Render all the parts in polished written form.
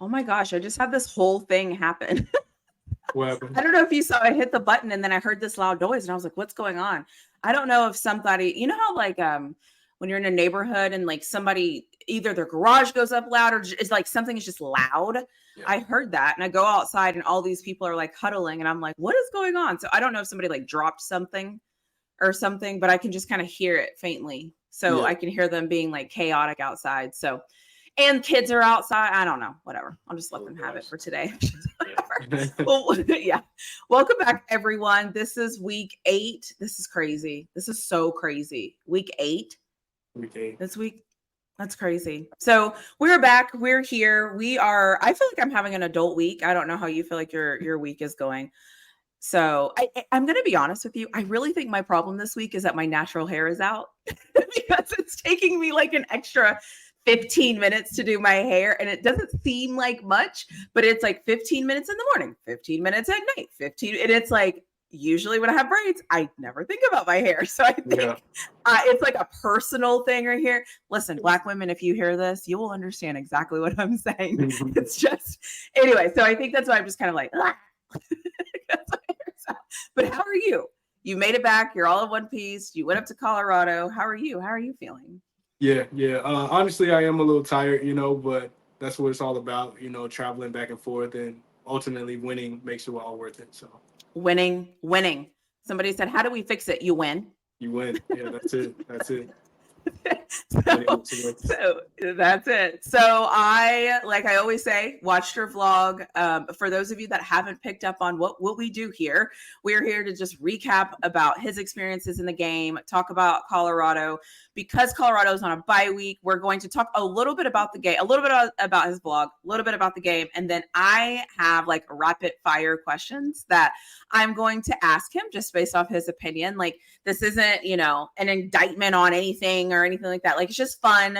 Oh my gosh, I just had this whole thing happen. What happened? I don't know if you saw, I hit the button and then I heard this loud noise and I was like, what's going on? I don't know if somebody, you know how like when you're in a neighborhood and like somebody, either their garage goes up loud or it's like something is just loud. Yeah. I heard that and I go outside and all these people are like huddling and I'm like, what is going on? So I don't know if somebody like dropped something or something, but I can just kind of hear it faintly. So Yeah. I can hear them being like chaotic outside. So, and kids are outside. I don't know, whatever. I'll just let them have it for today. Yeah. Well, yeah. Welcome back, everyone. This is week 8. This is crazy. This is so crazy. Week 8. Week 8. This week. That's crazy. So we're back. We're here. We are. I feel like I'm having an adult week. I don't know how you feel like your week is going. So I'm going to be honest with you. I really think my problem this week is that my natural hair is out because it's taking me like an extra 15 minutes to do my hair. And it doesn't seem like much, but it's like 15 minutes in the morning, 15 minutes at night, 15. And it's like, usually when I have braids, I never think about my hair. So I think it's like a personal thing right here. Listen, Black women, if you hear this, you will understand exactly what I'm saying. It's just, anyway. So I think that's why I'm just kind of like, but how are you? You made it back. You're all in one piece. You went up to Colorado. How are you? How are you feeling? Yeah. Honestly, I am a little tired, but that's what it's all about, traveling back and forth and ultimately winning makes it all worth it. So winning. Somebody said, how do we fix it? You win. You win. Yeah, that's it. So that's it. So I, like I always say, watched your vlog. For those of you that haven't picked up on what we do here, we're here to just recap about his experiences in the game, talk about Colorado. Because Colorado is on a bye week, we're going to talk a little bit about the game, a little bit about his vlog, a little bit about the game. And then I have like rapid fire questions that I'm going to ask him just based off his opinion. Like, this isn't, an indictment on anything or anything like that. Like, it's just fun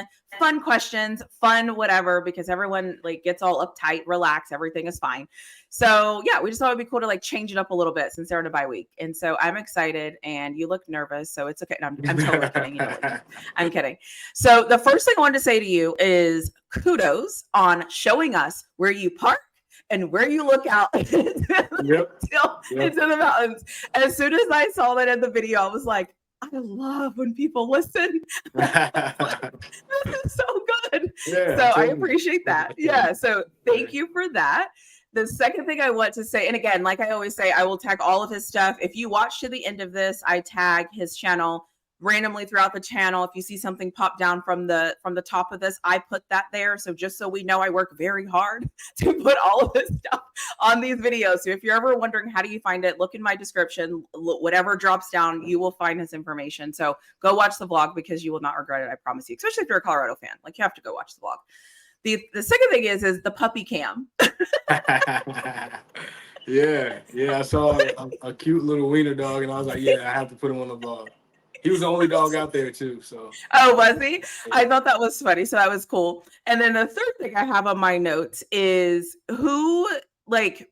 questions, fun, whatever, because everyone like gets all uptight, relax, everything is fine. So yeah, we just thought it'd be cool to like change it up a little bit since they're in a bye week. And so I'm excited and you look nervous. So it's okay. No, I'm totally kidding. I'm kidding. So the first thing I wanted to say to you is kudos on showing us where you park and where you look out into the mountains. As soon as I saw that in the video, I was like, I love when people listen. This is so good. Yeah, so I appreciate that. Yeah. So thank you for that. The second thing I want to say, and again, like I always say, I will tag all of his stuff. If you watch to the end of this, I tag his channel randomly throughout the channel. If you see something pop down from the top of this, I put that there. So just so we know, I work very hard to put all of this stuff on these videos. So if you're ever wondering how do you find it, look in my description. Whatever drops down, you will find his information. So go watch the vlog because you will not regret it. I promise you, especially if you're a Colorado fan. Like, you have to go watch the vlog. The second thing is the puppy cam. Yeah. I saw a cute little wiener dog, and I was like, yeah, I have to put him on the vlog. He was the only dog out there too. So. Oh, was he? Yeah. I thought that was funny. So that was cool. And then the third thing I have on my notes is who, like,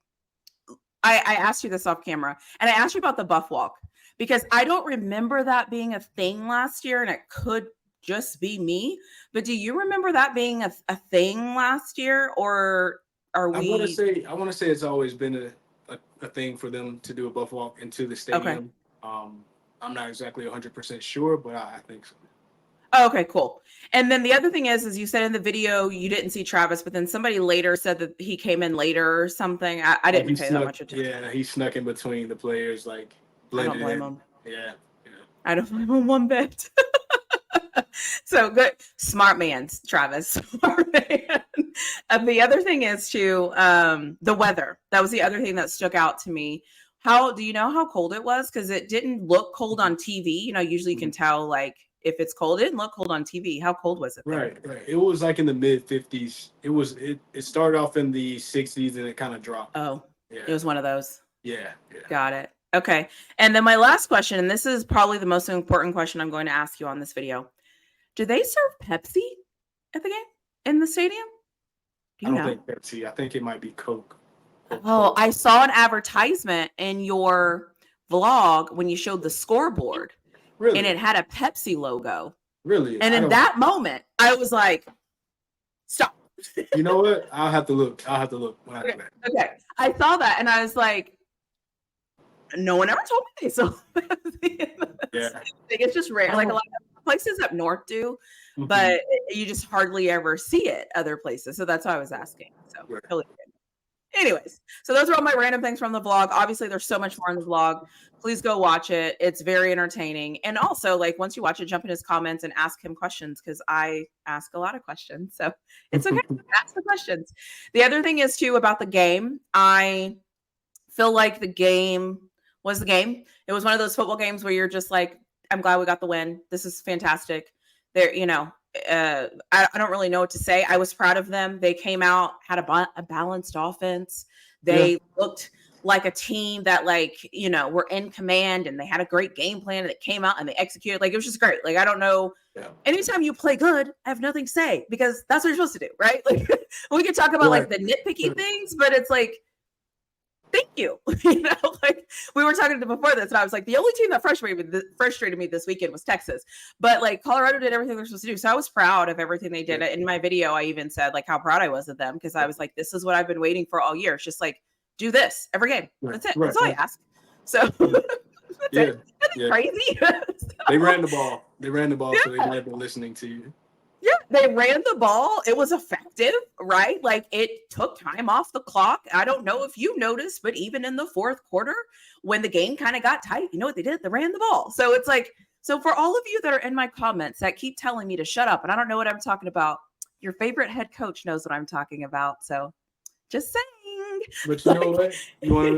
I asked you this off camera, and I asked you about the buff walk because I don't remember that being a thing last year, and it could just be me. But do you remember that being a thing last year, or are we? I want to say it's always been a thing for them to do a buff walk into the stadium. Okay. I'm not exactly 100% sure, but I think so. Oh, okay, cool. And then the other thing is you said in the video you didn't see Travis, but then somebody later said that he came in later or something. I didn't pay that much attention. Yeah, he snuck in between the players, like blended. I don't blame him. Yeah. I don't blame him one bit. So good. Smart man, Travis. Smart man. And the other thing is too, the weather. That was the other thing that stuck out to me. How do you know how cold it was? Because it didn't look cold on TV. Usually you can tell like if it's cold. It didn't look cold on TV. How cold was it there? Right. It was like in the mid 50s. It started off in the 60s and it kind of dropped. Oh, yeah. It was one of those. Yeah. Got it. Okay. And then my last question, and this is probably the most important question I'm going to ask you on this video. Do they serve Pepsi at the game in the stadium? I don't think Pepsi. I think it might be Coke. Oh, I saw an advertisement in your vlog when you showed the scoreboard. Really? And it had a Pepsi logo. Really? And in that moment, I was like, stop. You know what? I'll have to look when I Okay. do that. Okay. I saw that and I was like, no one ever told me they sold Yeah. Like, it's just rare. Like a lot of places up north do, but you just hardly ever see it other places. So that's why I was asking. So Right. totally good. Anyways, so those are all my random things from the vlog. Obviously, there's so much more in the vlog. Please go watch it. It's very entertaining. And also, like, once you watch it, jump in his comments and ask him questions because I ask a lot of questions. So it's okay. Ask the questions. The other thing is, too, about the game, I feel like the game was the game. It was one of those football games where you're just like, I'm glad we got the win. This is fantastic. There, I don't really know what to say. I was proud of them. They came out, had a balanced offense. They looked like a team that, like, were in command, and they had a great game plan that came out and they executed. Like, it was just great. Like, I don't know. Yeah. Anytime you play good, I have nothing to say because that's what you're supposed to do, right? Like, we can talk about like the nitpicky things, but it's like, thank you. Like we were talking before this, and I was like, the only team that frustrated me this weekend was Texas. But like Colorado did everything they're supposed to do. So I was proud of everything they did. In my video, I even said like how proud I was of them because I was like, this is what I've been waiting for all year. It's just like, do this every game. That's it. That's all I ask. So that's crazy. They ran the ball. So they might have been listening to you. Yeah, they ran the ball. It was effective, right? Like it took time off the clock. I don't know if you noticed, but even in the fourth quarter, when the game kind of got tight, you know what they did? They ran the ball. So it's like, so for all of you that are in my comments that keep telling me to shut up and I don't know what I'm talking about, your favorite head coach knows what I'm talking about. So just saying. But you know what?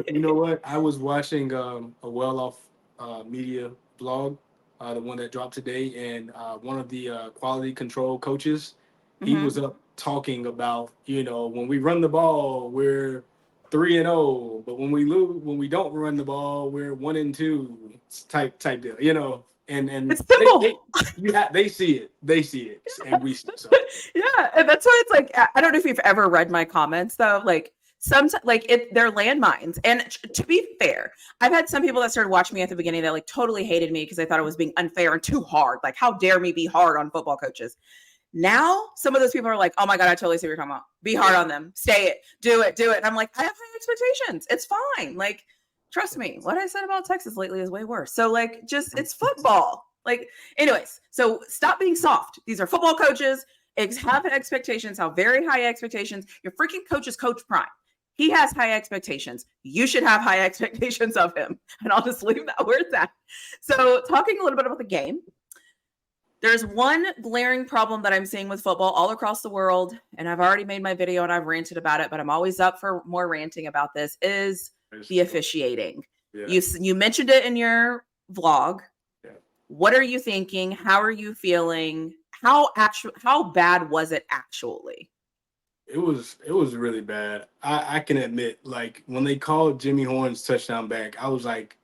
You know what? I was watching a well-off media blog, the one that dropped today, and one of the quality control coaches, he was up talking about, when we run the ball, we're 3-0, but when we don't run the ball, we're 1-2 type deal, and it's they see it, and we see it. So. Yeah, and that's why it's like I don't know if you've ever read my comments though, like. Sometimes like they're landmines. And to be fair, I've had some people that started watching me at the beginning that like totally hated me because they thought it was being unfair and too hard. Like, how dare me be hard on football coaches? Now, some of those people are like, oh my God, I totally see what you're talking about. Be hard on them. Say it. Do it. And I'm like, I have high expectations. It's fine. Like, trust me, what I said about Texas lately is way worse. So like, just, it's football. Like, anyways, so stop being soft. These are football coaches. Have expectations, have very high expectations. Your freaking coach is Coach Prime. He has high expectations. You should have high expectations of him. And I'll just leave that where it's at. So talking a little bit about the game, there's one glaring problem that I'm seeing with football all across the world. And I've already made my video and I've ranted about it, but I'm always up for more ranting about this, is the officiating. Yeah. You mentioned it in your vlog. Yeah. What are you thinking? How are you feeling? How bad was it actually? It was really bad. I can admit, like, when they called Jimmy Horn's touchdown back, I was like,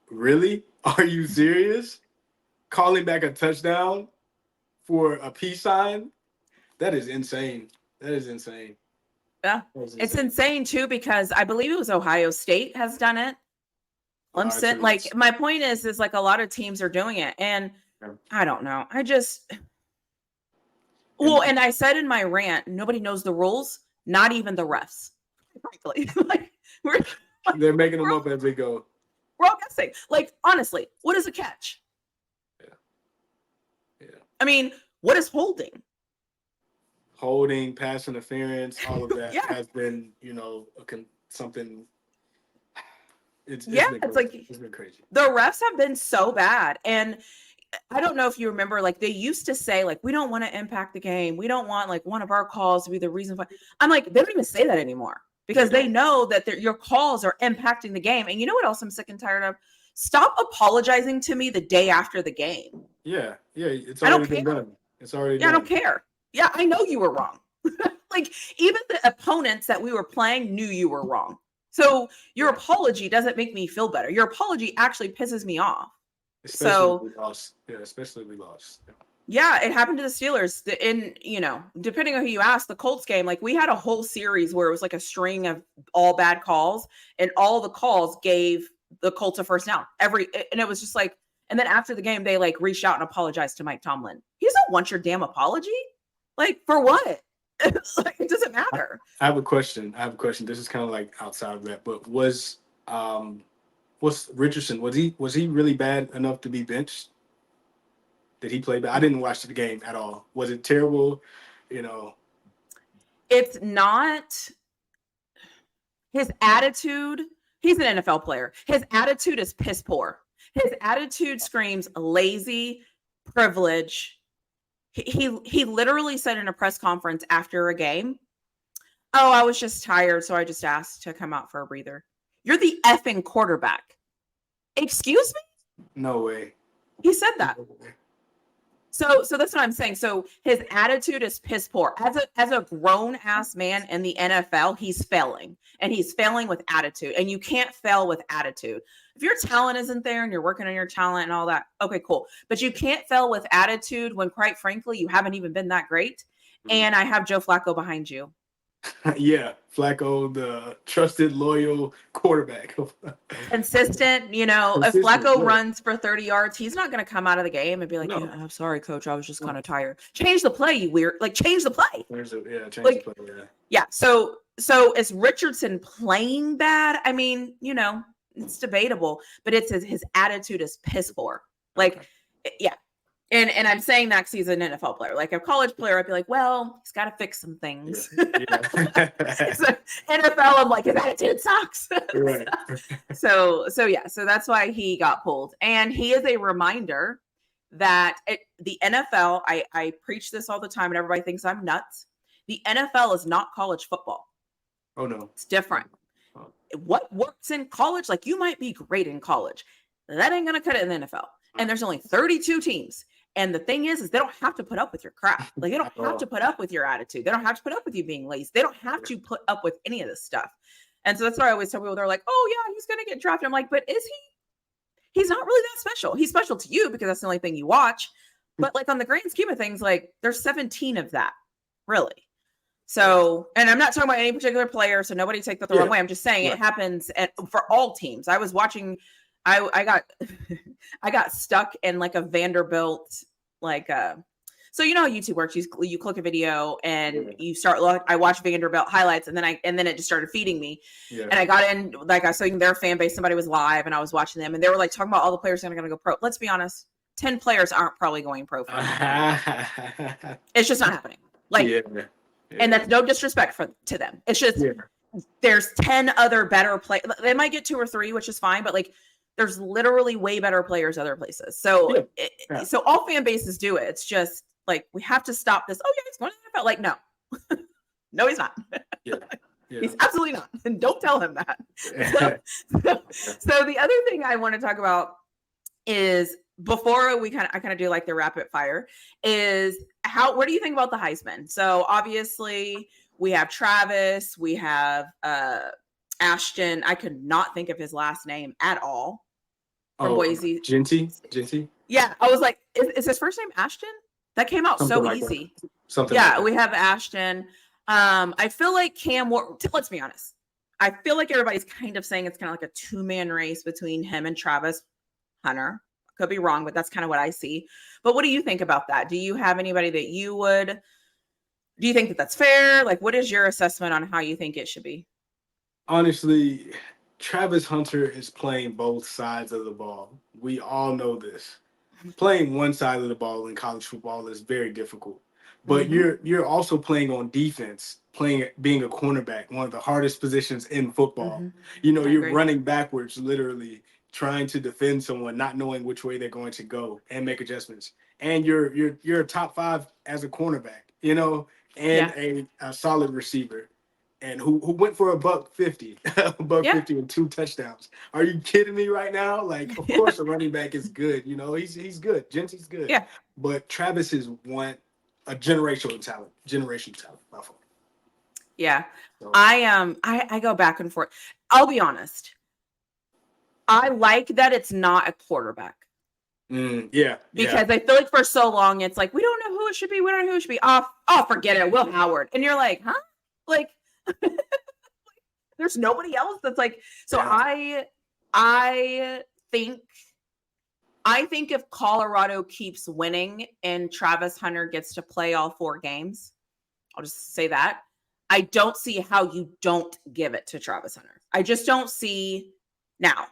really? Are you serious? Calling back a touchdown for a peace sign? That is insane. Yeah. It's insane too, because I believe it was Ohio State has done it. Clemson, like my point is like a lot of teams are doing it. And I don't know. And I said in my rant, nobody knows the rules, not even the refs. Frankly, like they're making them up as they go. We're all guessing. Like, honestly, what is a catch? Yeah. I mean, what is holding? Holding, pass interference, all of that has been, something. It's been crazy. The refs have been so bad, and I don't know if you remember, like they used to say, like, we don't want to impact the game. We don't want like one of our calls to be the reason why. I'm like, they don't even say that anymore because they know that your calls are impacting the game. And you know what else I'm sick and tired of? Stop apologizing to me the day after the game. Yeah. It's already been done. It's already done. I don't care. Yeah, I know you were wrong. Like even the opponents that we were playing knew you were wrong. So your apology doesn't make me feel better. Your apology actually pisses me off. Especially we lost. Yeah, it happened to the Steelers. Depending on who you ask, the Colts game, like we had a whole series where it was like a string of all bad calls, and all the calls gave the Colts a first down. And it was just like, and then after the game, they like reached out and apologized to Mike Tomlin. He doesn't want your damn apology. Like for what? Like, it doesn't matter. I have a question. This is kind of like outside of that, but what's Richardson? Was he really bad enough to be benched? Did he play bad? I didn't watch the game at all. Was it terrible? You know, It's not his attitude. He's an NFL player. His attitude is piss poor. His attitude screams lazy, privilege. He literally said in a press conference after a game, "Oh, I was just tired, so I just asked to come out for a breather." You're the effing quarterback. Excuse me? no way. He said that. No way. So that's what I'm saying. So his attitude is piss poor. As a grown ass man in the NFL, he's failing, and he's failing with attitude. And you can't fail with attitude. If your talent isn't there and you're working on your talent and all that, okay, cool. But you can't fail with attitude when, quite frankly, you haven't even been that great. And I have Joe Flacco behind you. Yeah, Flacco, the trusted, loyal quarterback. Consistent, if Flacco runs for 30 yards, he's not going to come out of the game and be like, No. "Yeah, I'm sorry, coach, I was just kind of tired." Change the play, you weird. Like, change the play. Change the play. Yeah. Yeah. So is Richardson playing bad? I mean, it's debatable, but it's his attitude is piss poor. Like, yeah. And I'm saying that because he's an NFL player. Like a college player, I'd be like, well, he's got to fix some things. Yeah. So NFL, I'm like, his attitude sucks. Right. So that's why he got pulled. And he is a reminder that the NFL, I preach this all the time and everybody thinks I'm nuts. The NFL is not college football. Oh, no. It's different. Oh. What works in college, like you might be great in college. That ain't going to cut it in the NFL. And there's only 32 teams. And the thing is they don't have to put up with your crap. Like, they don't have to put up with your attitude. They don't have to put up with you being lazy. They don't have to put up with any of this stuff. And so that's why I always tell people, they're like, "Oh yeah, he's going to get drafted." I'm like, but is he? He's not really that special. He's special to you because that's the only thing you watch. But like on the grand scheme of things, like there's 17 of that, really. So, and I'm not talking about any particular player, so nobody take that the wrong way. I'm just saying it happens for all teams. I was watching, I got stuck in like a Vanderbilt, so you know how YouTube works. You click a video and you start. I watched Vanderbilt highlights, and then it just started feeding me. Yeah. And I got in, like, I was seeing their fan base. Somebody was live, and I was watching them, and they were like talking about all the players that are going to go pro. Let's be honest, 10 players aren't probably going pro. It's just not happening. Like, and that's no disrespect to them. It's just there's 10 other better players. They might get 2 or 3, which is fine, but like, there's literally way better players other places. So, so all fan bases do it. It's just like, we have to stop this. "Oh yeah, he's going to the NFL." Like, no, no, he's not. He's absolutely not. And don't tell him that. So the other thing I want to talk about is, before I kind of do like the rapid fire, is what do you think about the Heisman? So obviously we have Travis, we have Ashton. I could not think of his last name at all. From Boise. Cincy. Yeah, I was like, is his first name Ashton? That came out something so like easy. Something. Yeah, like that. We have Ashton. I feel like let's be honest. I feel like everybody's kind of saying it's kind of like a 2-man race between him and Travis Hunter. Could be wrong, but that's kind of what I see. But what do you think about that? Do you have anybody that do you think that that's fair? Like, what is your assessment on how you think it should be? Honestly, Travis Hunter is playing both sides of the ball. We all know this. Playing one side of the ball in college football is very difficult. But you're also playing on defense, being a cornerback, one of the hardest positions in football. You're running backwards, literally trying to defend someone, not knowing which way they're going to go and make adjustments. And you're a top 5 as a cornerback, and a solid receiver. And who went for $150, $150 and 2 touchdowns. Are you kidding me right now? Like, of course, a running back is good. He's good. Cincy's good. Yeah. But Travis is a generational talent. By far. Yeah. So. I go back and forth. I'll be honest. I like that it's not a quarterback. Because I feel like for so long it's like, we don't know who it should be. We don't know who it should be. Oh, forget it. Will Howard. And you're like, huh? Like, there's nobody else that's like. So yeah. I think if Colorado keeps winning and Travis Hunter gets to play all 4 games, I'll just say that. I don't see how you don't give it to Travis Hunter. I just don't see now.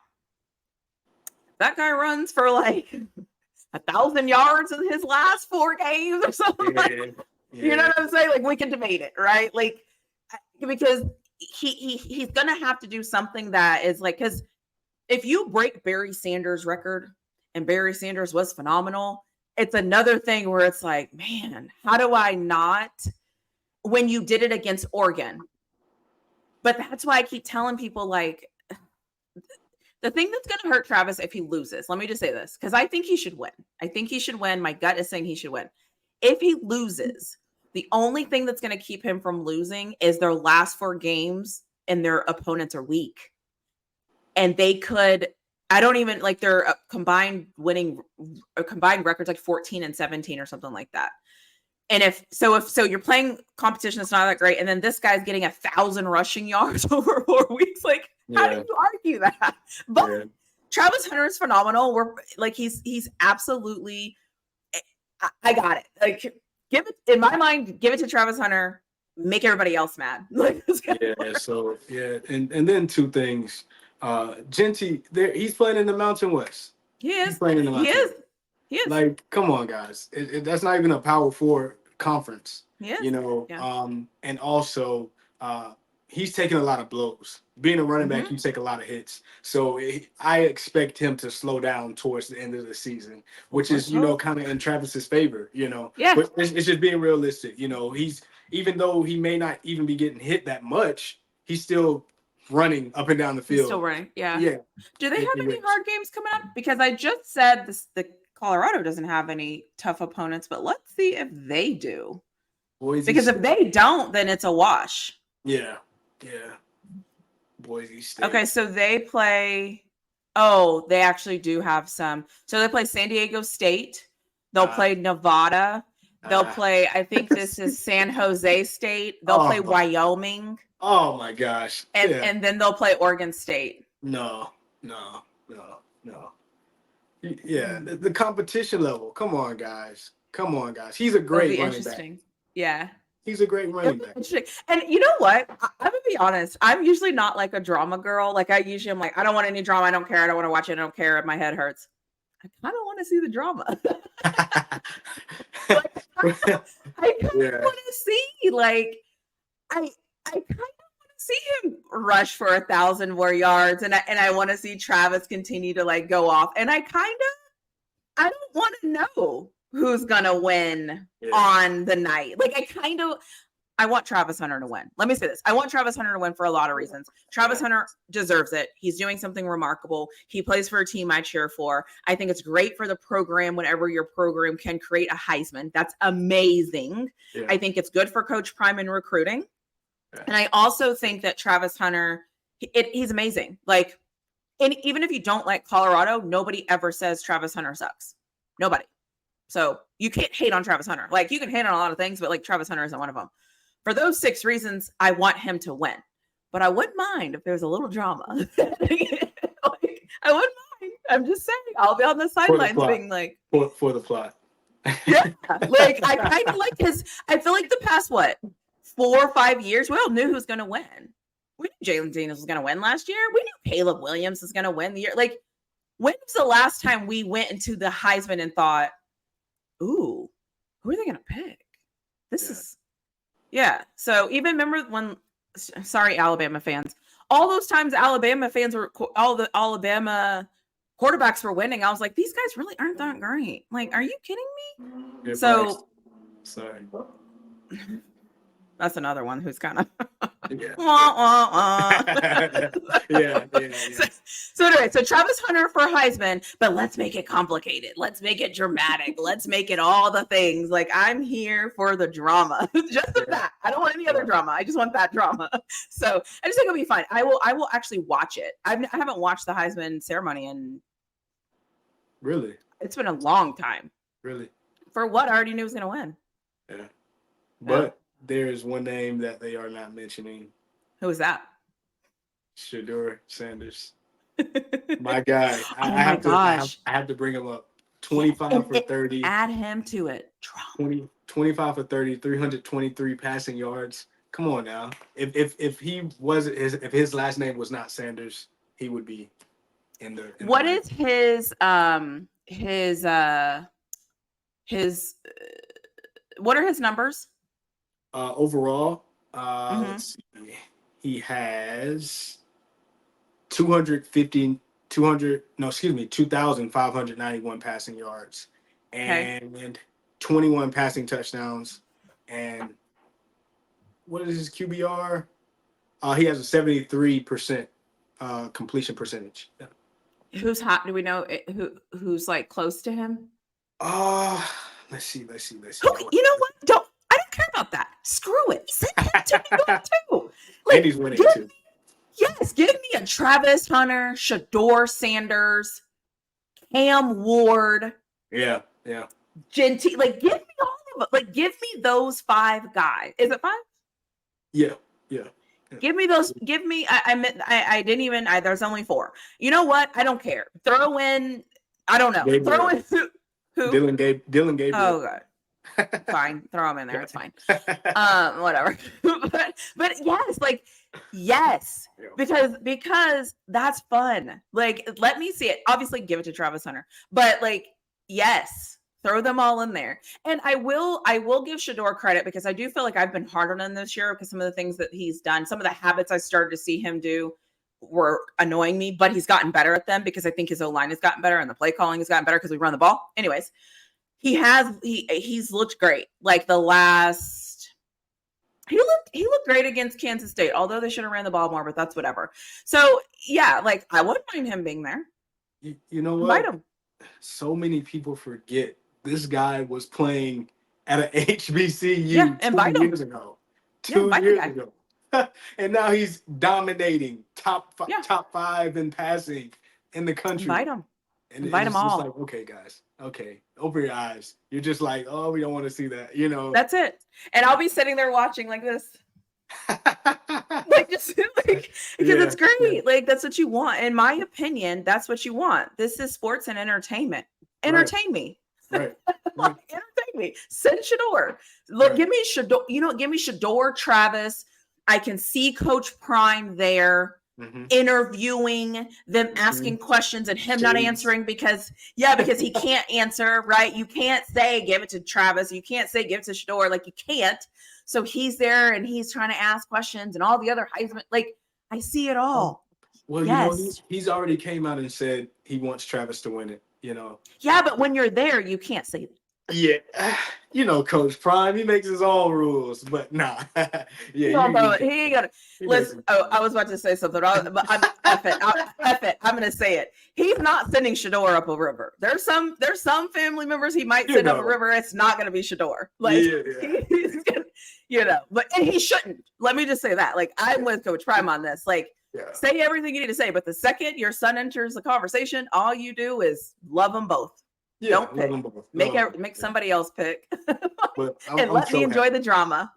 That guy runs for like 1,000 yards in his last 4 games or something. You know what I'm saying? Like, we can debate it, right? Like, because he's gonna have to do something that is like, because if you break Barry Sanders' record, and Barry Sanders was phenomenal, it's another thing where it's like, man, how do I not, when you did it against Oregon? But that's why I keep telling people, like, the thing that's going to hurt Travis if he loses, let me just say this, because I think he should win. I think he should win. My gut is saying he should win. If he loses, the only thing that's going to keep him from losing is their last 4 games and their opponents are weak. And they could, I don't even, like, their combined records like 14 and 17 or something like that. And if you're playing competition that's not that great, and then this guy's getting 1,000 rushing yards over 4 weeks, like, how do you argue that? But Travis Hunter is phenomenal. We're like, he's absolutely, I got it. Like, give it, in my mind, give it to Travis Hunter, make everybody else mad. Like, and then 2 things. Cincy, he's playing in the Mountain West. He is. He's playing in the Mountain West. He is. Like, come on, guys. That's not even a Power 4 conference. Yes. You know, and also he's taking a lot of blows. Being a running back, you take a lot of hits. So I expect him to slow down towards the end of the season, which is, you know, kind of in Travis's favor, you know. Yeah. But it's just being realistic. You know, even though he may not even be getting hit that much, he's still running up and down the field. He's still running. Yeah. Yeah. Do they have any hard games coming up? Because I just said the Colorado doesn't have any tough opponents, but let's see if they do. Because if they don't, then it's a wash. Yeah. Boise State. Okay, so they play. Oh, they actually do have some. So they play San Diego State. They'll play Nevada. They'll play, I think this is San Jose State. They'll play Wyoming. Oh my gosh. And then they'll play Oregon State. No. Yeah, the competition level. Come on, guys. He's a great running back. Yeah. He's a great running back. And you know what? I'm going to be honest. I'm usually not like a drama girl. Like, I'm like, I don't want any drama. I don't care. I don't want to watch it. I don't care if my head hurts. I kind of want to see the drama. I kind of want to see, like, I kind of want to see him rush for 1,000 more yards, and I want to see Travis continue to, like, go off. And I don't want to know who's gonna win on the night. Like, I want Travis Hunter to win. Let me say this. I want Travis Hunter to win for a lot of reasons. Travis Hunter deserves it. He's doing something remarkable. He plays for a team I cheer for. I think it's great for the program whenever your program can create a Heisman. That's amazing. Yeah. I think it's good for Coach Prime in recruiting. Yeah. And I also think that Travis Hunter, he's amazing. Like, and even if you don't like Colorado, nobody ever says Travis Hunter sucks. Nobody. So you can't hate on Travis Hunter. Like, you can hate on a lot of things, but like Travis Hunter isn't one of them. For those 6 reasons, I want him to win. But I wouldn't mind if there's a little drama. Like, I wouldn't mind. I'm just saying, I'll be on the sidelines being like, for the plot. Yeah. Like, I kind of like I feel like the past, 4 or 5 years, we all knew who's going to win. We knew Jalen Daniels was going to win last year. We knew Caleb Williams was going to win the year. Like, when was the last time we went into the Heisman and thought, ooh, who are they going to pick? This is, So even remember when, sorry, Alabama fans, all those times Alabama quarterbacks were winning. I was like, these guys really aren't that great. Like, are you kidding me? Good so, price. Sorry. That's another one who's kind of yeah. yeah. So anyway, so Travis Hunter for Heisman, but let's make it complicated. Let's make it dramatic. Let's make it all the things. Like, I'm here for the drama. Just that. I don't want any other drama. I just want that drama. So I just think it'll be fine. I will actually watch it. I haven't watched the Heisman ceremony in really. It's been a long time. Really. For what I already knew was going to win. Yeah. But there's one name that they are not mentioning. Who is that? Shadeur Sanders. My guy. I have to bring him up. 25 for 30. Add him to it. 25 for 30, 323 passing yards. Come on now. If his last name was not Sanders, he would be in the. What is his what are his numbers? Overall, let's see. He has 2,591 passing yards and 21 passing touchdowns. And what is his QBR? He has a 73% completion percentage. Yeah. Who's hot? Do we know who's like close to him? Let's see. Who, you know what? I don't care about that. Screw it. Send him to New York too. And he's winning too. Yes, give me a Travis Hunter, Shadeur Sanders, Cam Ward. Yeah. Genty. Like, give me all of it. Like, give me those 5 guys. Is it 5? Yeah. Give me those. Give me. I didn't even. There's only 4. You know what? I don't care. Throw in. I don't know. Gabriel. Throw in who? Dylan Gabriel. Oh god. Fine. Throw him in there. It's fine. Whatever. but yes, because that's fun. Like, let me see it. Obviously, give it to Travis Hunter. But yes, throw them all in there. And I will give Shadeur credit because I do feel like I've been hard on him this year because some of the things that he's done, some of the habits I started to see him do were annoying me, but he's gotten better at them because I think his O-line has gotten better and the play calling has gotten better because we run the ball. Anyways, he's looked great. Like the last, he looked great against Kansas State, although they should have ran the ball more, but that's whatever. So yeah, like I wouldn't mind him being there. You know what? Invite him. So many people forget this guy was playing at an HBCU 2 years ago. 2 years ago. And now he's dominating top 5 in passing in the country. Invite him. And invite them all. It's like, okay, guys, open your eyes. You're just like, oh, we don't want to see that, you know. That's it. And I'll be sitting there watching like this. Because it's great. Yeah. Like, that's what you want. In my opinion, that's what you want. This is sports and entertainment. Entertain me. Right. Entertain me. Send Shadeur. Look, give me Shadeur. Give me Shadeur, Travis. I can see Coach Prime there interviewing them, asking questions, and him not answering because he can't answer, right? You can't say give it to Travis. You can't say give it to Shadeur. Like, you can't. So he's there and he's trying to ask questions and all the other Heisman. Like, I see it all. Well, you know, he's already came out and said he wants Travis to win it, you know. Yeah, but when you're there, you can't say that. Yeah, you know, Coach Prime, he makes his own rules, but nah. He ain't gonna listen. I was about to say something, but I'm F it. I'm gonna say it. He's not sending Shadeur up a river. There's some family members he might send up a river. It's not gonna be Shadeur. Like, he's gonna, and he shouldn't. Let me just say that. Like, I'm with Coach Prime on this. Like, say everything you need to say, but the second your son enters the conversation, all you do is love them both. Yeah, don't pick. Make somebody else pick. And let me enjoy the drama.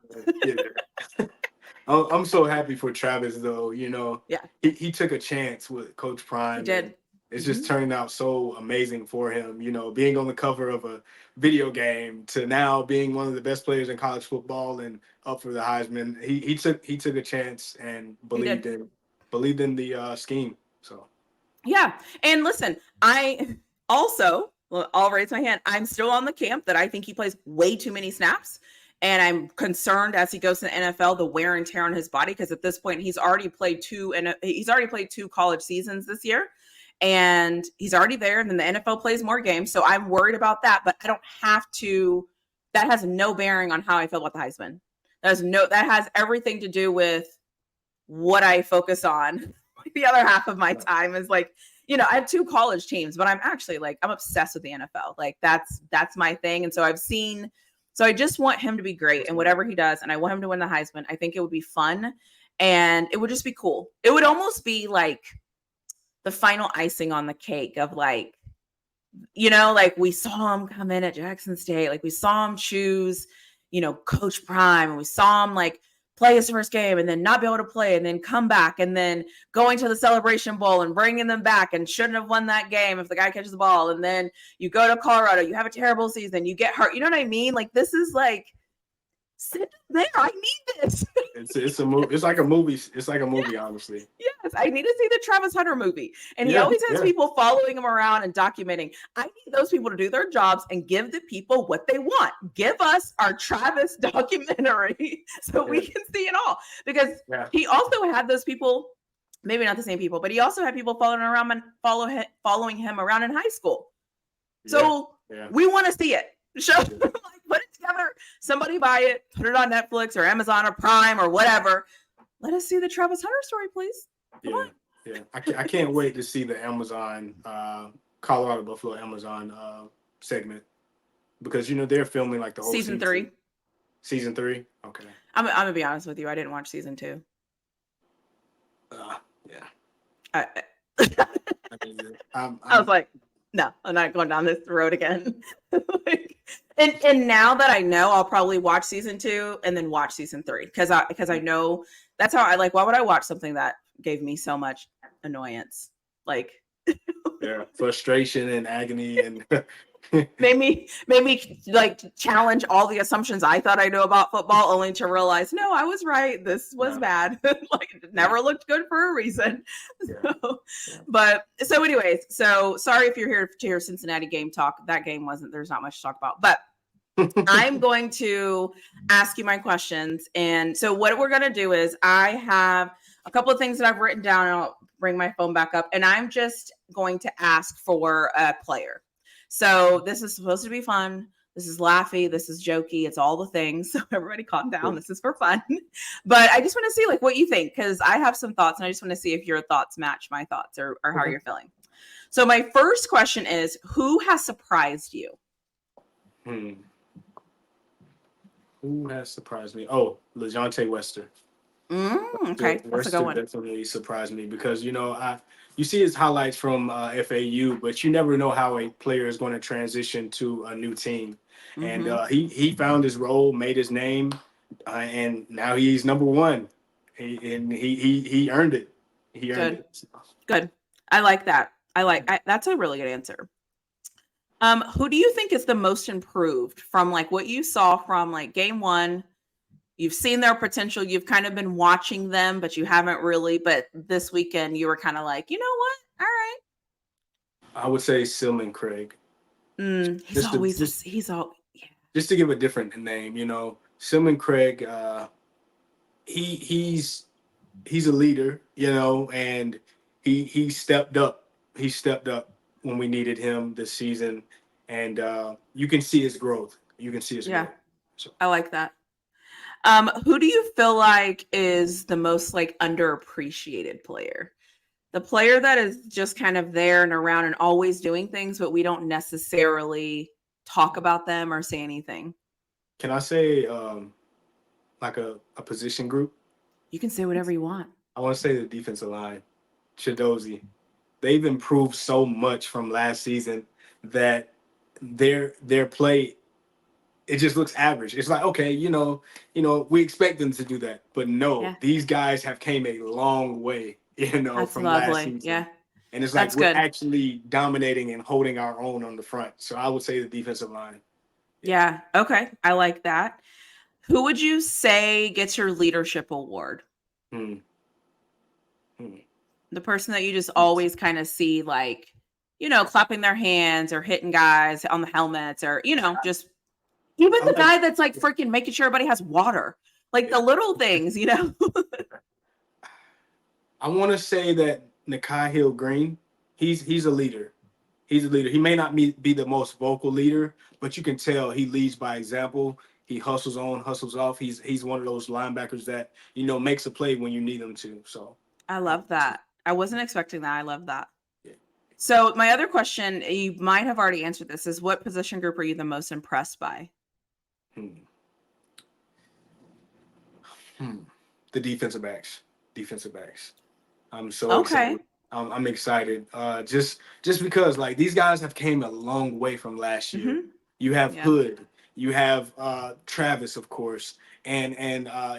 I'm so happy for Travis, though. You know, he took a chance with Coach Prime. He did. It's just turning out so amazing for him. You know, being on the cover of a video game to now being one of the best players in college football and up for the Heisman. He took a chance and believed in the scheme. So yeah, and listen, I also. Well, I'll raise my hand. I'm still on the camp that I think he plays way too many snaps. And I'm concerned as he goes to the NFL, the wear and tear on his body. Because at this point, he's already played 2 college seasons this year. And he's already there. And then the NFL plays more games. So I'm worried about that. But I don't have to. That has no bearing on how I feel about the Heisman. That has everything to do with what I focus on. The other half of my time is like, you know, I have 2 college teams, but I'm actually I'm obsessed with the NFL. Like, that's my thing. And so I just want him to be great in whatever he does. And I want him to win the Heisman. I think it would be fun and it would just be cool. It would almost be like the final icing on the cake of like, you know, like we saw him come in at Jackson State. Like we saw him choose, you know, Coach Prime, and we saw him like play his first game and then not be able to play and then come back and then going to the Celebration Bowl and bringing them back and shouldn't have won that game if the guy catches the ball. And then you go to Colorado, you have a terrible season, you get hurt. You know what I mean? Like, this is like, sit there. I need this. It's a movie. It's like a movie. It's like a movie, honestly. Yes, I need to see the Travis Hunter movie. And he always has people following him around and documenting. I need those people to do their jobs and give the people what they want. Give us our Travis documentary so we can see it all. Because he also had those people, maybe not the same people, but he also had people following him around in high school. So we want to see it. Show like, put it together. Somebody buy it, put it on Netflix or Amazon or Prime or whatever. Let us see the Travis Hunter story, please. Come on. I can't wait to see the Amazon, Colorado Buffalo Amazon segment, because they're filming like the whole season 3. Season 3. Okay. I'm gonna be honest with you. I didn't watch season 2. I was like, no, I'm not going down this road again. And now that I know, I'll probably watch season 2 and then watch season 3 because I know that's how I like. Why would I watch something that gave me so much annoyance? Like, frustration and agony and made me like challenge all the assumptions I thought I knew about football, only to realize no, I was right. This was bad. Like, it never looked good for a reason. So anyways, so sorry if you're here to hear Cincinnati game talk. That game wasn't. There's not much to talk about, but I'm going to ask you my questions. And so what we're going to do is I have a couple of things that I've written down, and I'll bring my phone back up, and I'm just going to ask for a player. So this is supposed to be fun. This is laughy. This is jokey. It's all the things. So everybody calm down. This is for fun. But I just want to see like what you think, because I have some thoughts, and I just want to see if your thoughts match my thoughts or how you're feeling. So my first question is, who has surprised you? Who has surprised me? Oh, LeJontay Wester. Okay, that's a good one. Definitely surprised me because you see his highlights from FAU, but you never know how a player is going to transition to a new team. And he found his role, made his name, and now he's number one. He earned it. He earned it. Good. I like that. That's a really good answer. Who do you think is the most improved from like what you saw from like game 1? You've seen their potential. You've kind of been watching them, but you haven't really. But this weekend, you were kind of like, you know what? All right. I would say Silman Craig. He's all. Yeah. Just to give a different name, Silman Craig. He's a leader, and he stepped up. He stepped up when we needed him this season, and you can see his growth. Growth. So. I like that. Who do you feel like is the most like underappreciated player? The player that is just kind of there and around and always doing things, but we don't necessarily talk about them or say anything. Can I say like a position group? You can say whatever you want. I want to say the defensive line, Chidozie. They've improved so much from last season that their play, it just looks average. It's like, okay, we expect them to do that, but no, these guys have came a long way, That's from lovely. last season. Yeah, and it's like we're actually dominating and holding our own on the front. So I would say the defensive line. Yeah. Okay, I like that. Who would you say gets your leadership award? The person that you just always kind of see, like, clapping their hands or hitting guys on the helmets, or just. Even the guy that's like freaking making sure everybody has water, like the little things, I want to say that Nakai Hill Green, he's a leader. He's a leader. He may not be the most vocal leader, but you can tell he leads by example. He hustles on, hustles off. He's one of those linebackers that makes a play when you need him to. So I love that. I wasn't expecting that. I love that. Yeah. So my other question, you might have already answered this, is what position group are you the most impressed by? The defensive backs. I'm so excited. I'm excited. Just because like these guys have came a long way from last year. You have Hood, You have Travis, of course, and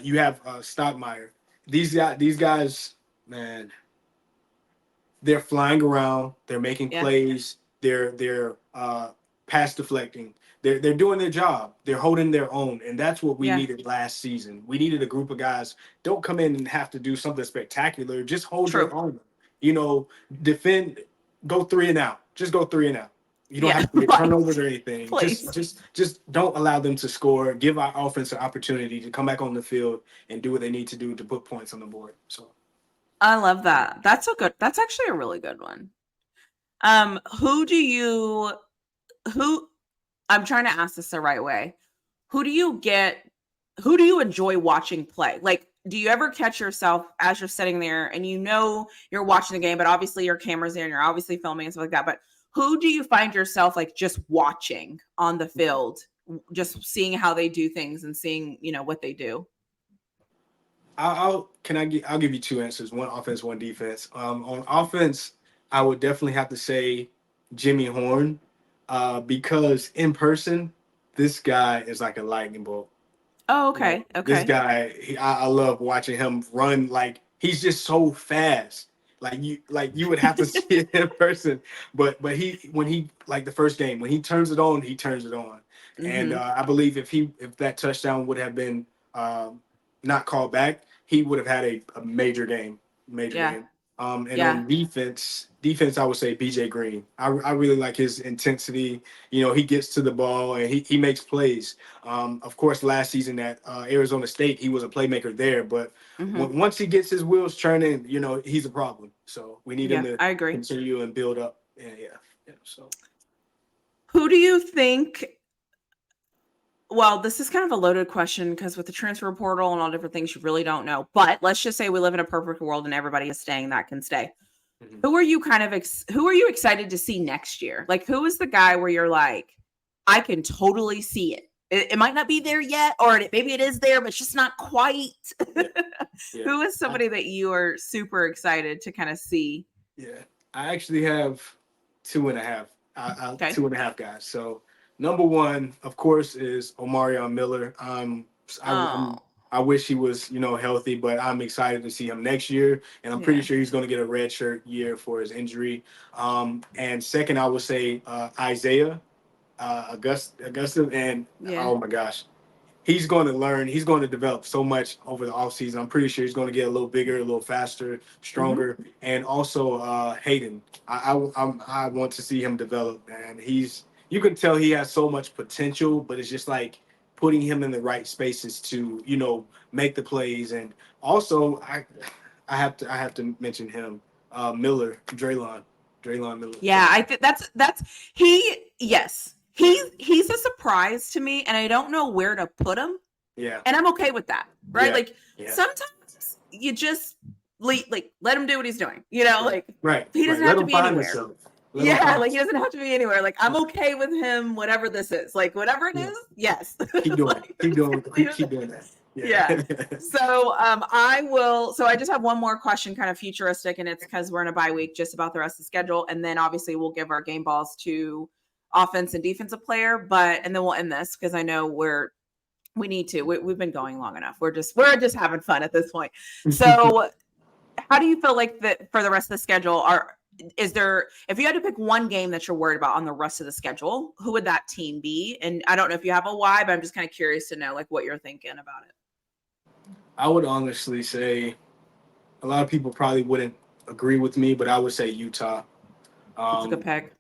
you have Stoudemire. These guys, man, they're flying around, they're making Yeah. plays, they're pass deflecting, they're doing their job, they're holding their own, and that's what we Yeah. needed last season. We needed a group of guys don't come in and have to do something spectacular, just hold True. your own. You know, defend, go 3 and out, just go 3 and out. You don't Yeah. have to get Right. turnovers or anything. Please. Just don't allow them to score. Give our offense an opportunity to come back on the field and do what they need to do to put points on the board. So I love that. That's actually a really good one. Who I'm trying to ask this the right way. Who do you enjoy watching play? Like, do you ever catch yourself as you're sitting there and you're watching the game, but obviously your camera's there and you're obviously filming and stuff like that. But who do you find yourself like just watching on the field, just seeing how they do things and seeing, what they do? I'll give you two answers: one offense, one defense. On offense, I would definitely have to say Jimmy Horn, because in person, this guy is like a lightning bolt. Oh, You know, okay. this Okay. guy, I love watching him run. Like he's just so fast. Like you would have to see it in person. But when he like the first game when he turns it on, he turns it on. And Mm-hmm. I believe if that touchdown would have been not called back, he would have had a major game, major Yeah. game. And Yeah. on defense, I would say BJ Green. I really like his intensity. You know, he gets to the ball and he makes plays. Of course, last season at Arizona State, he was a playmaker there. But Mm-hmm. once he gets his wheels turning, you know, he's a problem. So we need him Yeah, to I agree. continue and build up. Yeah. So Who do you think? Well, this is kind of a loaded question because with the transfer portal and all different things, you really don't know. But let's just say we live in a perfect world and everybody is staying that can stay. mhm. Who are you who are you excited to see next year? Like, who is the guy where you're like, I can totally see it. It might not be there yet, or maybe it is there, but it's just not quite. Yeah. Yeah. Who is somebody that you are super excited to kind of see? Yeah, I actually have two and a half. Okay. 2.5 guys. So number one, of course, is Omarion Miller. Oh, I wish he was, healthy, but I'm excited to see him next year, and I'm pretty yeah. sure he's going to get a red shirt year for his injury. And second, I would say Isaiah Augusta, and Yeah. oh my gosh, he's going to learn. He's going to develop so much over the offseason. I'm pretty sure he's going to get a little bigger, a little faster, Hmm. stronger, and also Hayden. I want to see him develop, man. You can tell he has so much potential, but it's just like putting him in the right spaces to make the plays. And also I have to mention him, Miller, Draylon Miller. Yeah, I think that's yes. He's a surprise to me and I don't know where to put him. Yeah, And I'm okay with that. Right? yeah, Like yeah. sometimes you just let him do what he's doing. Like Right, he right. doesn't have Let to him be find anywhere. himself. Let him Yeah, find like he himself. doesn't have to be anywhere. Like I'm okay with him, whatever this is. Like whatever it Yeah. is, yes. Keep doing it. Like, Keep doing leave keep it doing that. yeah. Yeah. So I just have one more question, kind of futuristic, and it's because we're in a bye week, just about the rest of the schedule. And then obviously we'll give our game balls to offense and defensive player, and then we'll end this because I know we need to. We've been going long enough. We're just having fun at this point. So how do you feel like that for the rest of the schedule? Is there, if you had to pick one game that you're worried about on the rest of the schedule, who would that team be? And I don't know if you have a why, but I'm just kind of curious to know like what you're thinking about it. I would honestly say a lot of people probably wouldn't agree with me, but I would say Utah. It's a good Um, pick.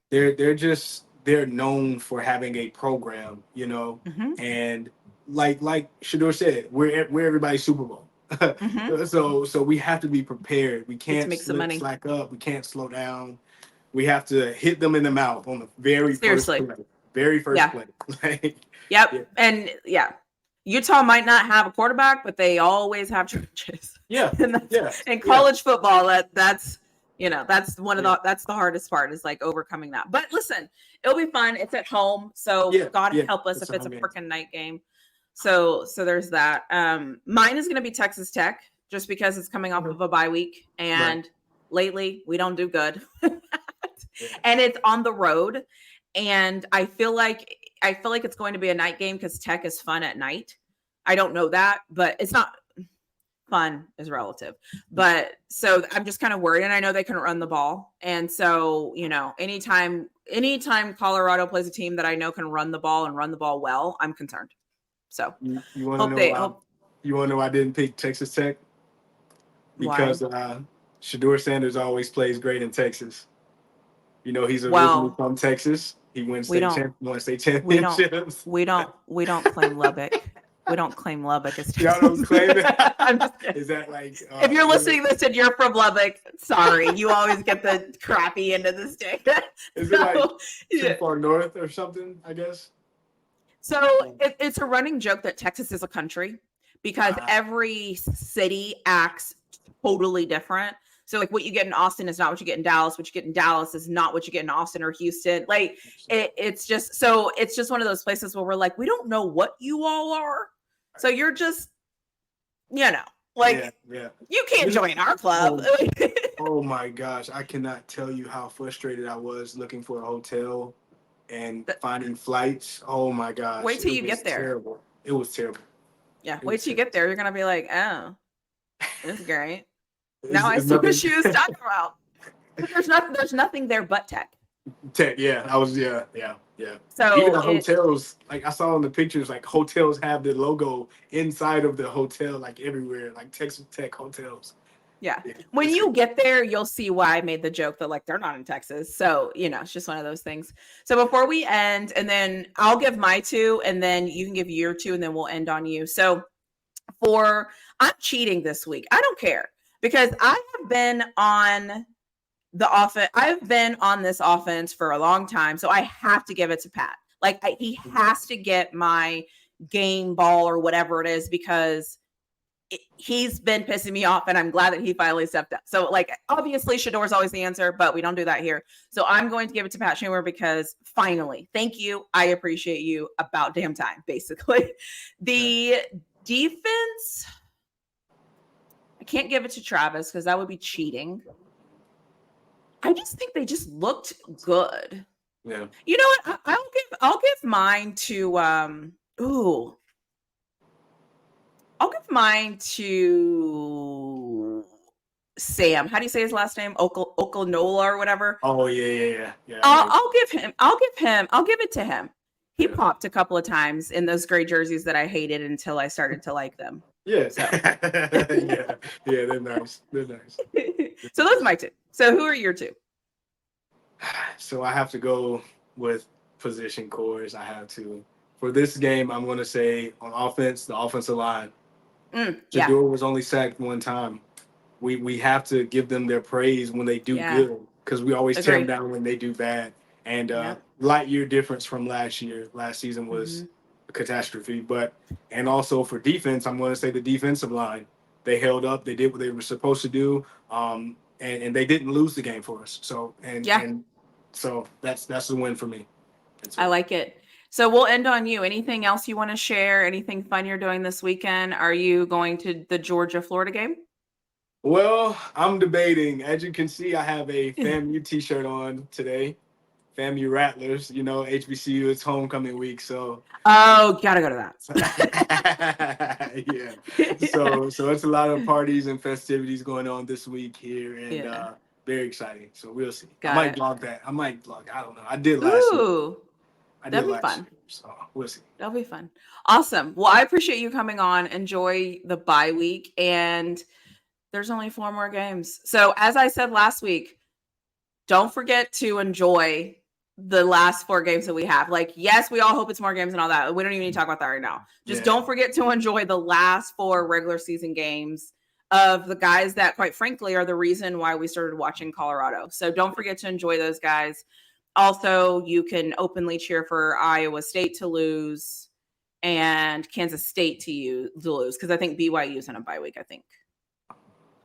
they're known for having a program, Mm-hmm. and like Shadeur said, we're everybody's Super Bowl. Mm-hmm. So we have to be prepared. We Get to can't make some money. slack up. We can't slow down. We have to hit them in the mouth on the very first Seriously. play. Very first Yeah. play. Like, Yep. yeah, And yeah. Utah might not have a quarterback, but they always have trenches. yeah, And that's, yeah, in yeah, college football, that's that's one of yeah, that's the hardest part is like overcoming that. But listen, it'll be fun. It's at home. So yeah, God yeah. help us It's if a it's a home game. freaking night game. So there's that. Mine is gonna be Texas Tech, just because it's coming off Mhm. of a bye week. Right. And lately we don't do good. Yeah. And it's on the road. And I feel like I feel like it's going to be a night game because Tech is fun at night. I don't know that, but it's not fun is relative. But so I'm just kind of worried, and I know they can run the ball. And so, anytime Colorado plays a team that I know can run the ball and run the ball well, I'm concerned. So you want to know why? You want to know why I didn't pick Texas Tech? Because Shadeur Sanders always plays great in Texas. He's originally from Texas. He won state championships. We don't claim Lubbock. We don't claim Lubbock as Texas. Y'all don't claim it? I'm just kidding. Is that like... if you're listening to this and you're from Lubbock, sorry. You always get the crappy end of the stick. Is it like too far north or something, I guess? So it's a running joke that Texas is a country because every city acts totally different. So like what you get in Austin is not what you get in Dallas. What you get in Dallas is not what you get in Austin or Houston. Like it's just one of those places where we're like, we don't know what you all are. So you're just, you can't join our club. Oh my gosh. I cannot tell you how frustrated I was looking for a hotel and finding flights. Oh my gosh. Wait till you get there. Terrible. It was terrible. Yeah. Wait till you get there. You're going to be like, oh, this is great. Now I see what she was talking about. But there's nothing there but Tech. Tech, yeah. Yeah. So even the hotels, like I saw in the pictures, like hotels have the logo inside of the hotel, like everywhere, like Texas Tech hotels. Yeah. When you get there, you'll see why I made the joke that like they're not in Texas. So, it's just one of those things. So before we end, and then I'll give my 2, and then you can give your 2, and then we'll end on you. So I'm cheating this week. I don't care. Because I have been on the offense. I've been on this offense for a long time. So I have to give it to Pat. Like he has to get my game ball or whatever it is because he's been pissing me off. And I'm glad that he finally stepped up. So like, obviously Shadeur is always the answer, but we don't do that here. So I'm going to give it to Pat Schumer because finally, thank you. I appreciate you about damn time, basically. The defense... I can't give it to Travis because that would be cheating. I just think they just looked good. Yeah. You know what? I'll give mine to I'll give mine to Sam. How do you say his last name? Okonola or whatever. Oh yeah. I'll give it to him. He popped a couple of times in those gray jerseys that I hated until I started to like them. Yeah. So. yeah, they're nice. So those are my 2. So who are your 2? So I have to go with position cores. I have to. For this game, I'm going to say on offense, the offensive line. Shadeur was only sacked 1 time. We have to give them their praise when they do good because we always tear them down when they do bad. And light year difference from last year. Last season was a catastrophe. And also for defense, I'm going to say the defensive line. They held up. They did what they were supposed to do. And they didn't lose the game for us. So so that's a win for me. I like it. So we'll end on you. Anything else you want to share? Anything fun you're doing this weekend? Are you going to the Georgia-Florida game? Well, I'm debating. As you can see, I have a FAMU t-shirt on today. FAMU Rattlers, HBCU, it's homecoming week, so. Oh, gotta go to that. Yeah. So it's a lot of parties and festivities going on this week here, and very exciting. So we'll see. I might blog that. I don't know. I did last year. That'd be fun. So we'll see. That'll be fun. Awesome. Well, I appreciate you coming on. Enjoy the bye week, and there's only 4 more games. So as I said last week, don't forget to enjoy the last 4 games that we have. Like, yes, we all hope it's more games and all that. We don't even need to talk about that right now. Just don't forget to enjoy the last 4 regular season games of the guys that, quite frankly, are the reason why we started watching Colorado. So don't forget to enjoy those guys. Also, you can openly cheer for Iowa State to lose and Kansas State to lose because I think BYU is on a bye week, I think.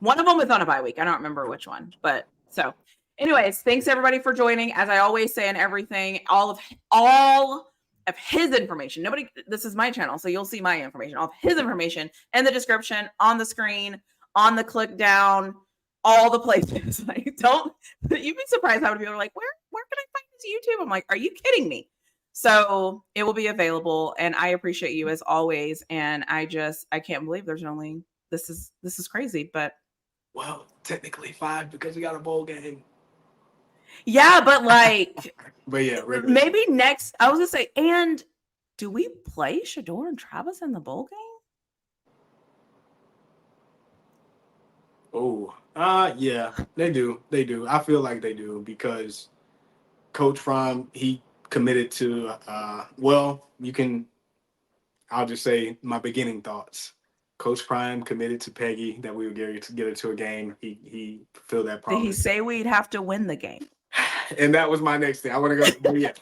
One of them is on a bye week. I don't remember which one. But so anyways, thanks everybody for joining. As I always say in everything, all of his information. This is my channel, so you'll see my information. All of his information in the description, on the screen, on the click down, all the places. Like, you'd be surprised how many people are like, where can I find this YouTube? I'm like, are you kidding me? So it will be available, and I appreciate you as always. And I can't believe there's only this is crazy, but well, technically 5 because we got a bowl game. Yeah, but but yeah, maybe next. I was gonna say, and do we play Shedeur and Travis in the bowl game? Oh, yeah, they do. They do. I feel like they do because Coach Fromm, he committed to. Well, you can. I'll just say my beginning thoughts. Coach Prime committed to Peggy that we would get her to a game. He fulfilled that promise. Did he say we'd have to win the game? And that was my next thing. I want to go. Well, yeah.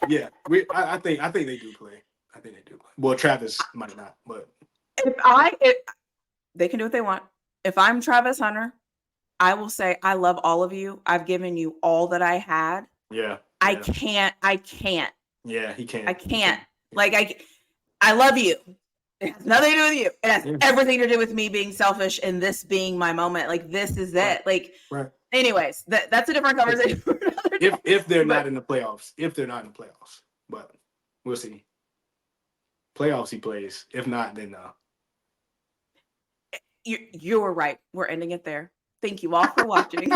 I think they do play. I think they do play. Well, Travis might not, but if they can do what they want. If I'm Travis Hunter, I will say I love all of you. I've given you all that I had. Yeah. I can't. Yeah, he can't. I can't. I love you. It has nothing to do with you. It has everything to do with me being selfish and this being my moment. Like, this is it. Right. Anyways, that's a different conversation. If they're not in the playoffs. But we'll see. Playoffs he plays. If not, then no. You were right. We're ending it there. Thank you all for watching.